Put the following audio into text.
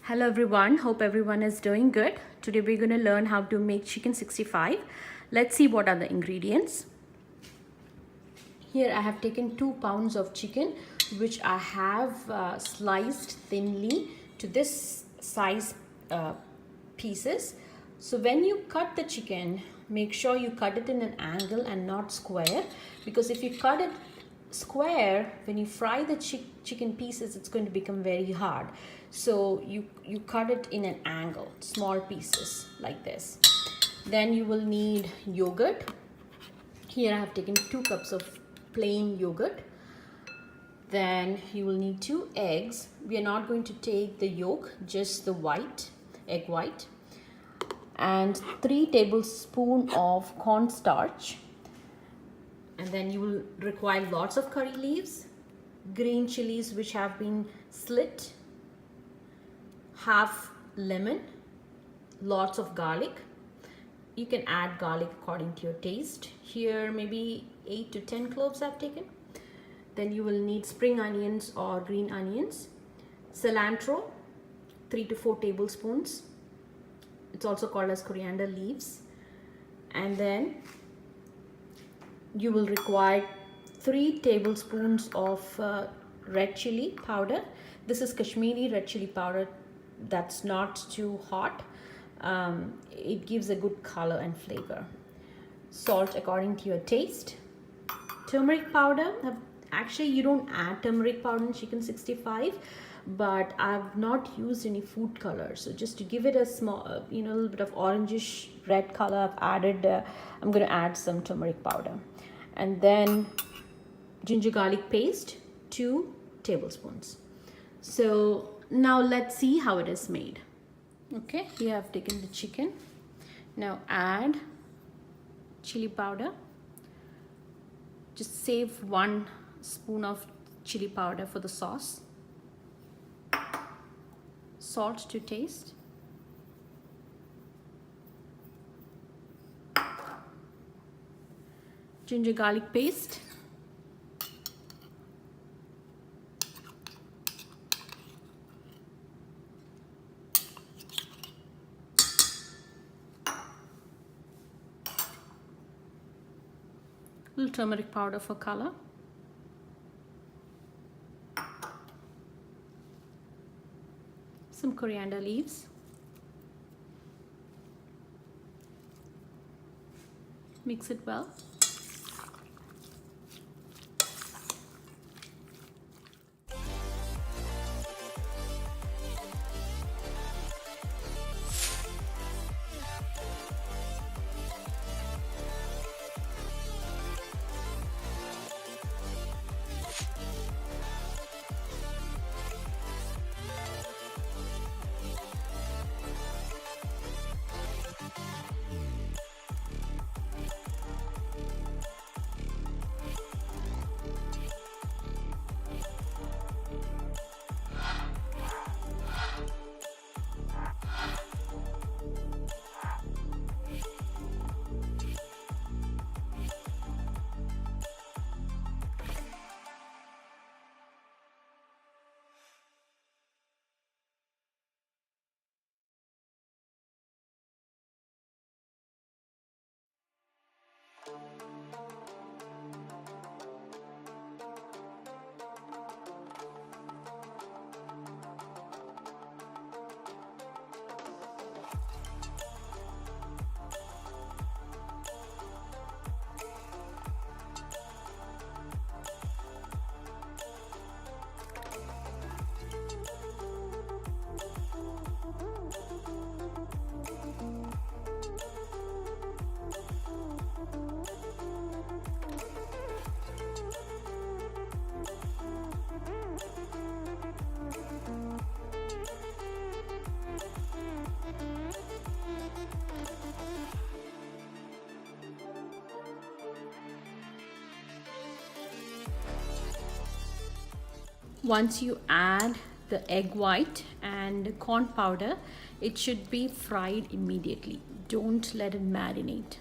Hello everyone, hope everyone is doing good. Today we're going to learn how to make chicken 65. Let's see what are the ingredients. Here I have taken 2 pounds of chicken which I have sliced thinly to this size pieces. So when you cut the chicken, make sure you cut it in an angle and not square, because if you cut it square, when you fry the chicken pieces, it's going to become very hard. So you cut it in an angle, small pieces like this. Then you will need yogurt. Here I have taken 2 cups of plain yogurt. Then you will need 2 eggs. We are not going to take the yolk, just the white, egg white. And 3 tablespoons of cornstarch. And then you will require lots of curry leaves, green chilies which have been slit, half lemon, lots of garlic. You can add garlic according to your taste. Here maybe 8 to 10 cloves I've taken. Then you will need spring onions or green onions, cilantro, 3 to 4 tablespoons. It's also called as coriander leaves. And then you will require 3 tablespoons of red chili powder. This is Kashmiri red chili powder that's not too hot. It gives a good color and flavor. Salt according to your taste. Turmeric powder. Actually, you don't add turmeric powder in chicken 65, but I've not used any food color. So just to give it a small, a little bit of orangish red color, I'm going to add some turmeric powder. And then ginger garlic paste, 2 tablespoons. So now let's see how it is made. Okay, here I've taken the chicken. Now add chili powder. Just save 1 spoon of chili powder for the sauce. Salt to taste. Ginger garlic paste. Little turmeric powder for color. Some coriander leaves. Mix it well. Once you add the egg white and corn powder, it should be fried immediately. Don't let it marinate.